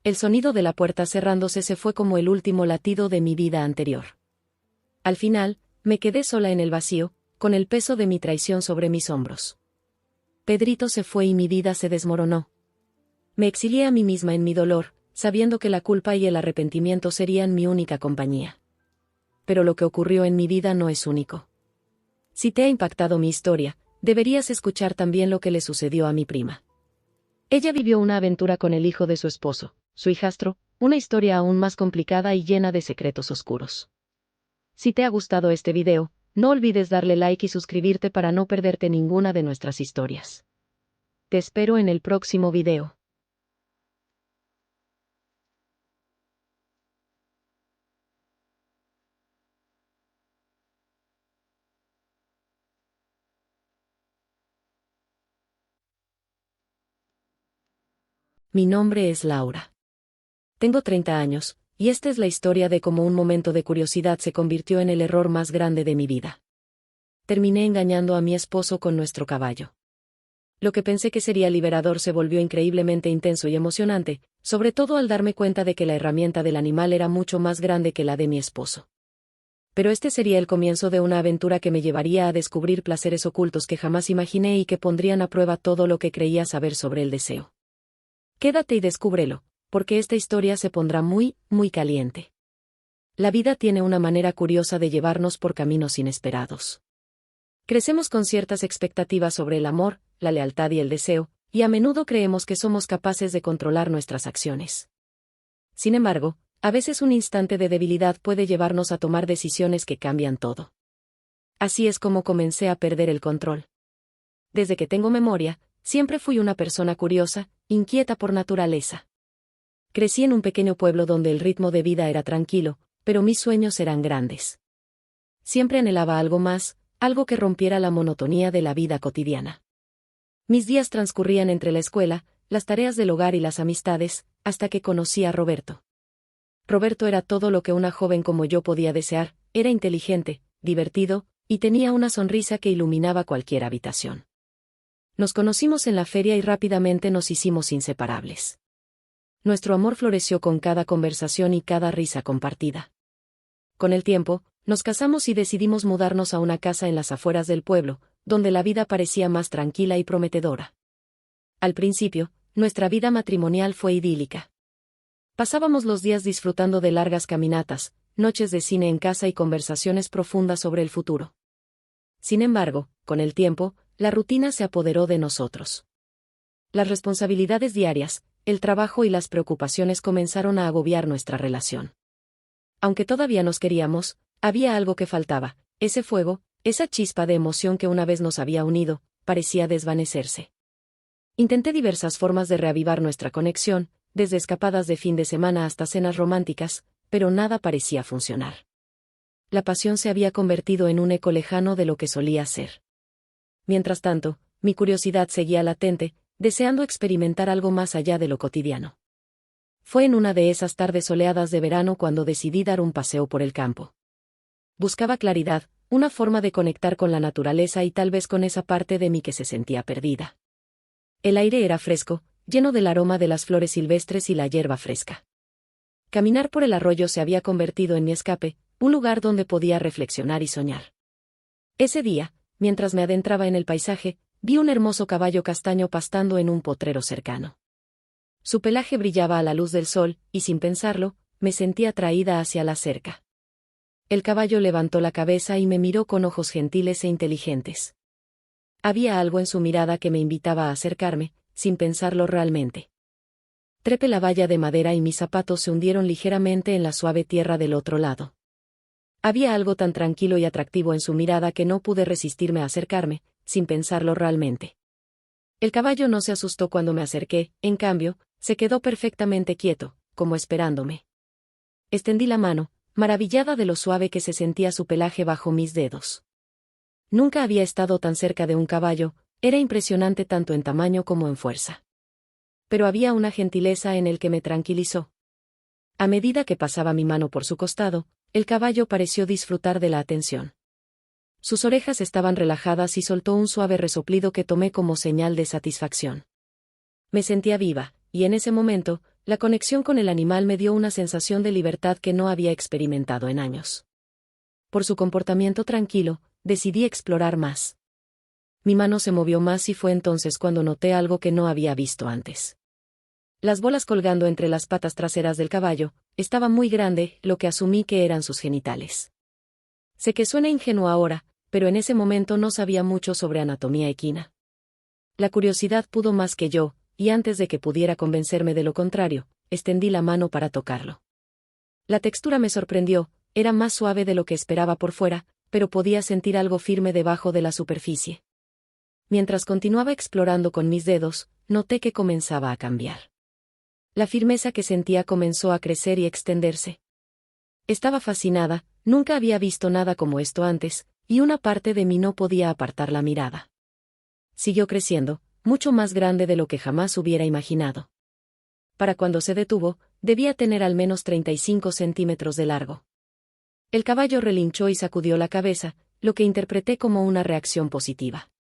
El sonido de la puerta cerrándose se fue como el último latido de mi vida anterior. Al final, me quedé sola en el vacío, con el peso de mi traición sobre mis hombros. Pedrito se fue y mi vida se desmoronó. Me exilié a mí misma en mi dolor, sabiendo que la culpa y el arrepentimiento serían mi única compañía. Pero lo que ocurrió en mi vida no es único. Si te ha impactado mi historia, deberías escuchar también lo que le sucedió a mi prima. Ella vivió una aventura con el hijo de su esposo, su hijastro, una historia aún más complicada y llena de secretos oscuros. Si te ha gustado este video, no olvides darle like y suscribirte para no perderte ninguna de nuestras historias. Te espero en el próximo video. Mi nombre es Laura. Tengo 30 años, y esta es la historia de cómo un momento de curiosidad se convirtió en el error más grande de mi vida. Terminé engañando a mi esposo con nuestro caballo. Lo que pensé que sería liberador se volvió increíblemente intenso y emocionante, sobre todo al darme cuenta de que la herramienta del animal era mucho más grande que la de mi esposo. Pero este sería el comienzo de una aventura que me llevaría a descubrir placeres ocultos que jamás imaginé y que pondrían a prueba todo lo que creía saber sobre el deseo. Quédate y descúbrelo, porque esta historia se pondrá muy, muy caliente. La vida tiene una manera curiosa de llevarnos por caminos inesperados. Crecemos con ciertas expectativas sobre el amor, la lealtad y el deseo, y a menudo creemos que somos capaces de controlar nuestras acciones. Sin embargo, a veces un instante de debilidad puede llevarnos a tomar decisiones que cambian todo. Así es como comencé a perder el control. Desde que tengo memoria, siempre fui una persona curiosa, inquieta por naturaleza. Crecí en un pequeño pueblo donde el ritmo de vida era tranquilo, pero mis sueños eran grandes. Siempre anhelaba algo más, algo que rompiera la monotonía de la vida cotidiana. Mis días transcurrían entre la escuela, las tareas del hogar y las amistades, hasta que conocí a Roberto. Roberto era todo lo que una joven como yo podía desear, era inteligente, divertido, y tenía una sonrisa que iluminaba cualquier habitación. Nos conocimos en la feria y rápidamente nos hicimos inseparables. Nuestro amor floreció con cada conversación y cada risa compartida. Con el tiempo, nos casamos y decidimos mudarnos a una casa en las afueras del pueblo, donde la vida parecía más tranquila y prometedora. Al principio, nuestra vida matrimonial fue idílica. Pasábamos los días disfrutando de largas caminatas, noches de cine en casa y conversaciones profundas sobre el futuro. Sin embargo, con el tiempo, la rutina se apoderó de nosotros. Las responsabilidades diarias, el trabajo y las preocupaciones comenzaron a agobiar nuestra relación. Aunque todavía nos queríamos, había algo que faltaba, ese fuego, esa chispa de emoción que una vez nos había unido, parecía desvanecerse. Intenté diversas formas de reavivar nuestra conexión, desde escapadas de fin de semana hasta cenas románticas, pero nada parecía funcionar. La pasión se había convertido en un eco lejano de lo que solía ser. Mientras tanto, mi curiosidad seguía latente, deseando experimentar algo más allá de lo cotidiano. Fue en una de esas tardes soleadas de verano cuando decidí dar un paseo por el campo. Buscaba claridad, una forma de conectar con la naturaleza y tal vez con esa parte de mí que se sentía perdida. El aire era fresco, lleno del aroma de las flores silvestres y la hierba fresca. Caminar por el arroyo se había convertido en mi escape, un lugar donde podía reflexionar y soñar. Ese día, mientras me adentraba en el paisaje, vi un hermoso caballo castaño pastando en un potrero cercano. Su pelaje brillaba a la luz del sol, y sin pensarlo, me sentí atraída hacia la cerca. El caballo levantó la cabeza y me miró con ojos gentiles e inteligentes. Había algo en su mirada que me invitaba a acercarme, sin pensarlo realmente. Trepé la valla de madera y mis zapatos se hundieron ligeramente en la suave tierra del otro lado. Había algo tan tranquilo y atractivo en su mirada que no pude resistirme a acercarme, sin pensarlo realmente. El caballo no se asustó cuando me acerqué, en cambio, se quedó perfectamente quieto, como esperándome. Extendí la mano, maravillada de lo suave que se sentía su pelaje bajo mis dedos. Nunca había estado tan cerca de un caballo, era impresionante tanto en tamaño como en fuerza. Pero había una gentileza en el que me tranquilizó. A medida que pasaba mi mano por su costado, el caballo pareció disfrutar de la atención. Sus orejas estaban relajadas y soltó un suave resoplido que tomé como señal de satisfacción. Me sentía viva, y en ese momento, la conexión con el animal me dio una sensación de libertad que no había experimentado en años. Por su comportamiento tranquilo, decidí explorar más. Mi mano se movió más y fue entonces cuando noté algo que no había visto antes. Las bolas colgando entre las patas traseras del caballo, estaba muy grande, lo que asumí que eran sus genitales. Sé que suena ingenuo ahora, pero en ese momento no sabía mucho sobre anatomía equina. La curiosidad pudo más que yo, y antes de que pudiera convencerme de lo contrario, extendí la mano para tocarlo. La textura me sorprendió, era más suave de lo que esperaba por fuera, pero podía sentir algo firme debajo de la superficie. Mientras continuaba explorando con mis dedos, noté que comenzaba a cambiar. La firmeza que sentía comenzó a crecer y extenderse. Estaba fascinada, nunca había visto nada como esto antes, y una parte de mí no podía apartar la mirada. Siguió creciendo, mucho más grande de lo que jamás hubiera imaginado. Para cuando se detuvo, debía tener al menos 35 centímetros de largo. El caballo relinchó y sacudió la cabeza, lo que interpreté como una reacción positiva.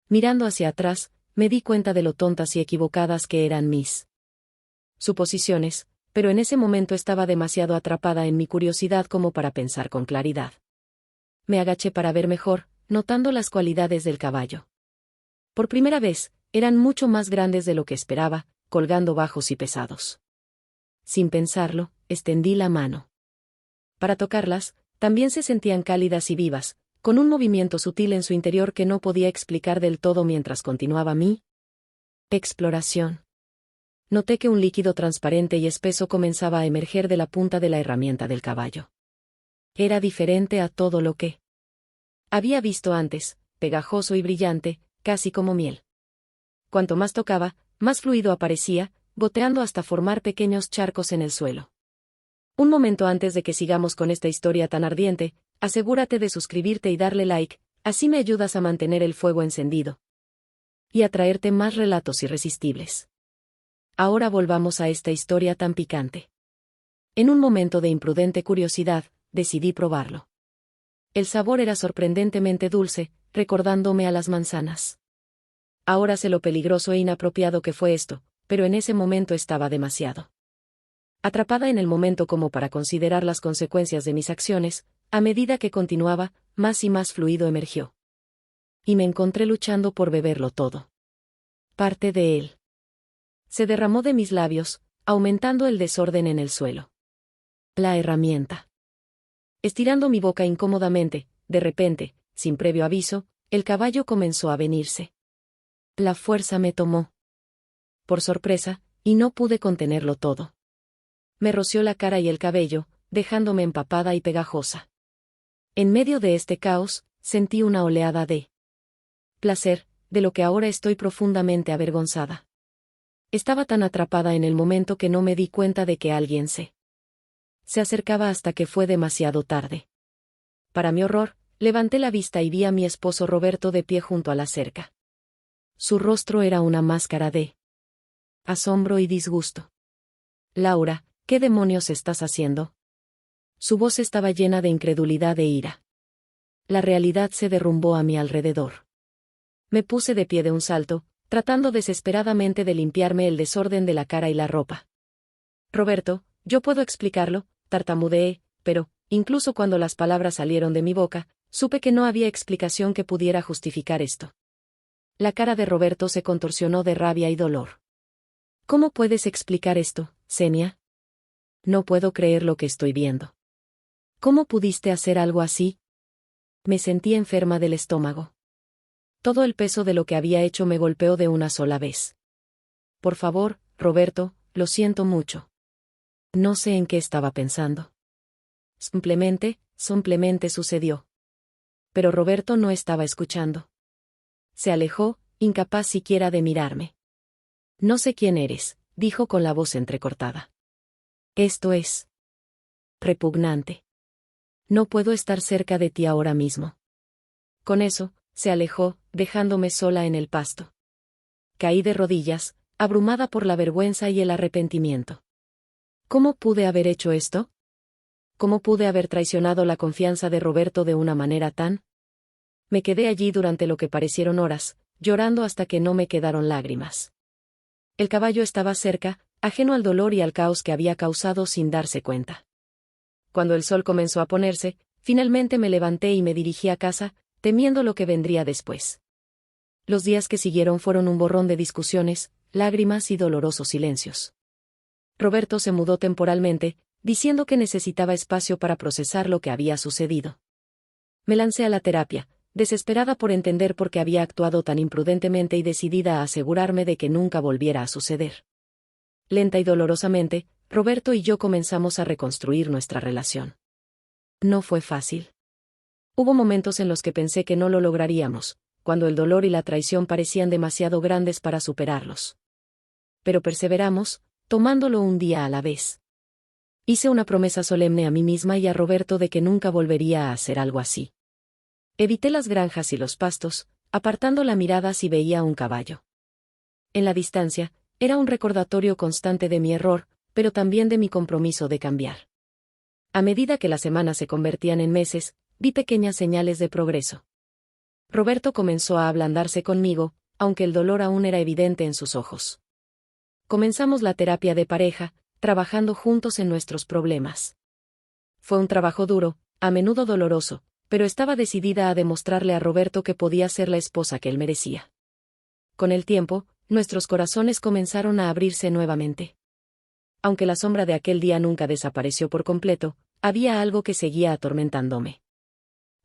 Mirando hacia atrás, me di cuenta de lo tontas y equivocadas que eran mis suposiciones, pero en ese momento estaba demasiado atrapada en mi curiosidad como para pensar con claridad. Me agaché para ver mejor, notando las cualidades del caballo. Por primera vez, eran mucho más grandes de lo que esperaba, colgando bajos y pesados. Sin pensarlo, extendí la mano. Para tocarlas, también se sentían cálidas y vivas, con un movimiento sutil en su interior que no podía explicar del todo mientras continuaba mi exploración. Noté que un líquido transparente y espeso comenzaba a emerger de la punta de la herramienta del caballo. Era diferente a todo lo que había visto antes, pegajoso y brillante, casi como miel. Cuanto más tocaba, más fluido aparecía, goteando hasta formar pequeños charcos en el suelo. Un momento antes de que sigamos con esta historia tan ardiente, asegúrate de suscribirte y darle like, así me ayudas a mantener el fuego encendido y a traerte más relatos irresistibles. Ahora volvamos a esta historia tan picante. En un momento de imprudente curiosidad, decidí probarlo. El sabor era sorprendentemente dulce, recordándome a las manzanas. Ahora sé lo peligroso e inapropiado que fue esto, pero en ese momento estaba demasiado atrapada en el momento como para considerar las consecuencias de mis acciones. A medida que continuaba, más y más fluido emergió. Y me encontré luchando por beberlo todo. Parte de él se derramó de mis labios, aumentando el desorden en el suelo. La herramienta. Estirando mi boca incómodamente, de repente, sin previo aviso, el caballo comenzó a venirse. La fuerza me tomó por sorpresa, y no pude contenerlo todo. Me roció la cara y el cabello, dejándome empapada y pegajosa. En medio de este caos, sentí una oleada de placer, de lo que ahora estoy profundamente avergonzada. Estaba tan atrapada en el momento que no me di cuenta de que alguien se acercaba hasta que fue demasiado tarde. Para mi horror, levanté la vista y vi a mi esposo Roberto de pie junto a la cerca. Su rostro era una máscara de asombro y disgusto. Laura, ¿qué demonios estás haciendo? Su voz estaba llena de incredulidad e ira. La realidad se derrumbó a mi alrededor. Me puse de pie de un salto, tratando desesperadamente de limpiarme el desorden de la cara y la ropa. Roberto, yo puedo explicarlo, tartamudeé, pero, incluso cuando las palabras salieron de mi boca, supe que no había explicación que pudiera justificar esto. La cara de Roberto se contorsionó de rabia y dolor. ¿Cómo puedes explicar esto, Xenia? No puedo creer lo que estoy viendo. ¿Cómo pudiste hacer algo así? Me sentí enferma del estómago. Todo el peso de lo que había hecho me golpeó de una sola vez. Por favor, Roberto, lo siento mucho. No sé en qué estaba pensando. Simplemente sucedió. Pero Roberto no estaba escuchando. Se alejó, incapaz siquiera de mirarme. No sé quién eres, dijo con la voz entrecortada. Esto es repugnante. No puedo estar cerca de ti ahora mismo. Con eso, se alejó, dejándome sola en el pasto. Caí de rodillas, abrumada por la vergüenza y el arrepentimiento. ¿Cómo pude haber hecho esto? ¿Cómo pude haber traicionado la confianza de Roberto de una manera tan? Me quedé allí durante lo que parecieron horas, llorando hasta que no me quedaron lágrimas. El caballo estaba cerca, ajeno al dolor y al caos que había causado sin darse cuenta. Cuando el sol comenzó a ponerse, finalmente me levanté y me dirigí a casa, temiendo lo que vendría después. Los días que siguieron fueron un borrón de discusiones, lágrimas y dolorosos silencios. Roberto se mudó temporalmente, diciendo que necesitaba espacio para procesar lo que había sucedido. Me lancé a la terapia, desesperada por entender por qué había actuado tan imprudentemente y decidida a asegurarme de que nunca volviera a suceder. Lenta y dolorosamente, Roberto y yo comenzamos a reconstruir nuestra relación. No fue fácil. Hubo momentos en los que pensé que no lo lograríamos, cuando el dolor y la traición parecían demasiado grandes para superarlos. Pero perseveramos, tomándolo un día a la vez. Hice una promesa solemne a mí misma y a Roberto de que nunca volvería a hacer algo así. Evité las granjas y los pastos, apartando la mirada si veía un caballo. En la distancia, era un recordatorio constante de mi error, pero también de mi compromiso de cambiar. A medida que las semanas se convertían en meses, vi pequeñas señales de progreso. Roberto comenzó a ablandarse conmigo, aunque el dolor aún era evidente en sus ojos. Comenzamos la terapia de pareja, trabajando juntos en nuestros problemas. Fue un trabajo duro, a menudo doloroso, pero estaba decidida a demostrarle a Roberto que podía ser la esposa que él merecía. Con el tiempo, nuestros corazones comenzaron a abrirse nuevamente. Aunque la sombra de aquel día nunca desapareció por completo, había algo que seguía atormentándome.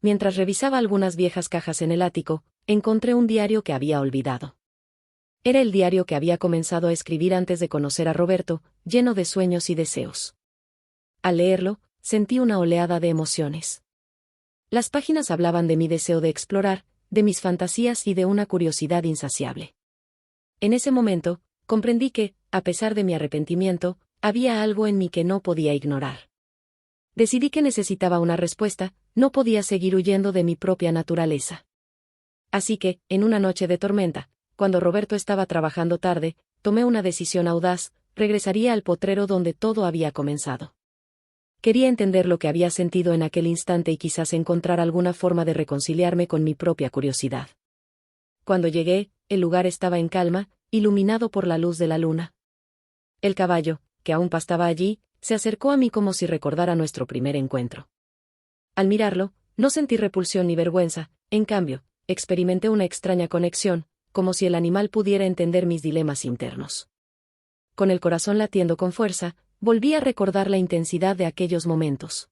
Mientras revisaba algunas viejas cajas en el ático, encontré un diario que había olvidado. Era el diario que había comenzado a escribir antes de conocer a Roberto, lleno de sueños y deseos. Al leerlo, sentí una oleada de emociones. Las páginas hablaban de mi deseo de explorar, de mis fantasías y de una curiosidad insaciable. En ese momento, comprendí que, a pesar de mi arrepentimiento, había algo en mí que no podía ignorar. Decidí que necesitaba una respuesta, no podía seguir huyendo de mi propia naturaleza. Así que, en una noche de tormenta, cuando Roberto estaba trabajando tarde, tomé una decisión audaz: regresaría al potrero donde todo había comenzado. Quería entender lo que había sentido en aquel instante y quizás encontrar alguna forma de reconciliarme con mi propia curiosidad. Cuando llegué, el lugar estaba en calma, iluminado por la luz de la luna. El caballo, que aún pastaba allí, se acercó a mí como si recordara nuestro primer encuentro. Al mirarlo, no sentí repulsión ni vergüenza, en cambio, experimenté una extraña conexión, como si el animal pudiera entender mis dilemas internos. Con el corazón latiendo con fuerza, volví a recordar la intensidad de aquellos momentos.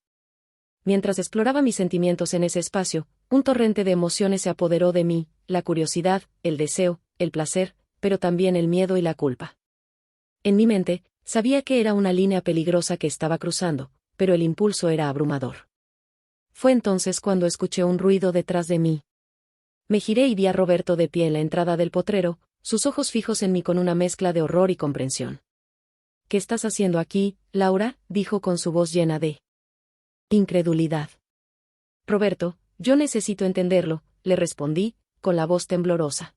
Mientras exploraba mis sentimientos en ese espacio, un torrente de emociones se apoderó de mí: la curiosidad, el deseo, el placer, pero también el miedo y la culpa. En mi mente, sabía que era una línea peligrosa que estaba cruzando, pero el impulso era abrumador. Fue entonces cuando escuché un ruido detrás de mí. Me giré y vi a Roberto de pie en la entrada del potrero, sus ojos fijos en mí con una mezcla de horror y comprensión. «¿Qué estás haciendo aquí, Laura?», dijo con su voz llena de incredulidad. «Roberto, yo necesito entenderlo», le respondí, con la voz temblorosa.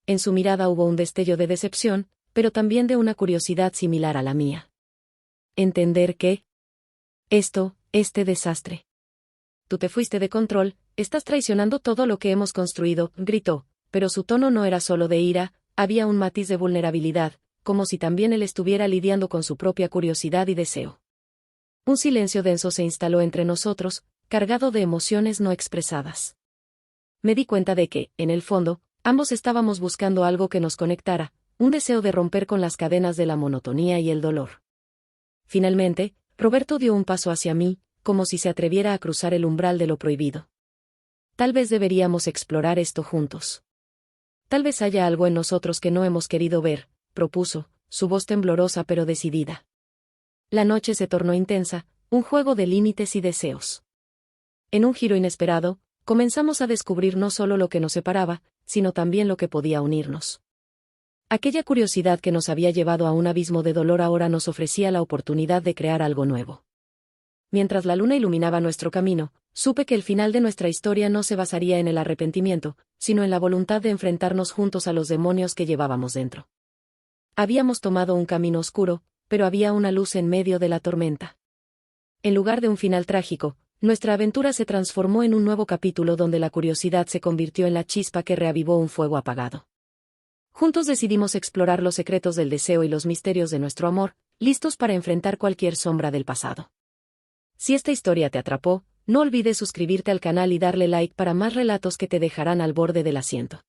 En su mirada hubo un destello de decepción, pero también de una curiosidad similar a la mía. ¿Entender qué? Este desastre. Tú te fuiste de control, estás traicionando todo lo que hemos construido, gritó, pero su tono no era solo de ira, había un matiz de vulnerabilidad, como si también él estuviera lidiando con su propia curiosidad y deseo. Un silencio denso se instaló entre nosotros, cargado de emociones no expresadas. Me di cuenta de que, en el fondo, ambos estábamos buscando algo que nos conectara, un deseo de romper con las cadenas de la monotonía y el dolor. Finalmente, Roberto dio un paso hacia mí, como si se atreviera a cruzar el umbral de lo prohibido. «Tal vez deberíamos explorar esto juntos. Tal vez haya algo en nosotros que no hemos querido ver», propuso, su voz temblorosa pero decidida. La noche se tornó intensa, un juego de límites y deseos. En un giro inesperado, comenzamos a descubrir no solo lo que nos separaba, sino también lo que podía unirnos. Aquella curiosidad que nos había llevado a un abismo de dolor ahora nos ofrecía la oportunidad de crear algo nuevo. Mientras la luna iluminaba nuestro camino, supe que el final de nuestra historia no se basaría en el arrepentimiento, sino en la voluntad de enfrentarnos juntos a los demonios que llevábamos dentro. Habíamos tomado un camino oscuro, pero había una luz en medio de la tormenta. En lugar de un final trágico, nuestra aventura se transformó en un nuevo capítulo donde la curiosidad se convirtió en la chispa que reavivó un fuego apagado. Juntos decidimos explorar los secretos del deseo y los misterios de nuestro amor, listos para enfrentar cualquier sombra del pasado. Si esta historia te atrapó, no olvides suscribirte al canal y darle like para más relatos que te dejarán al borde del asiento.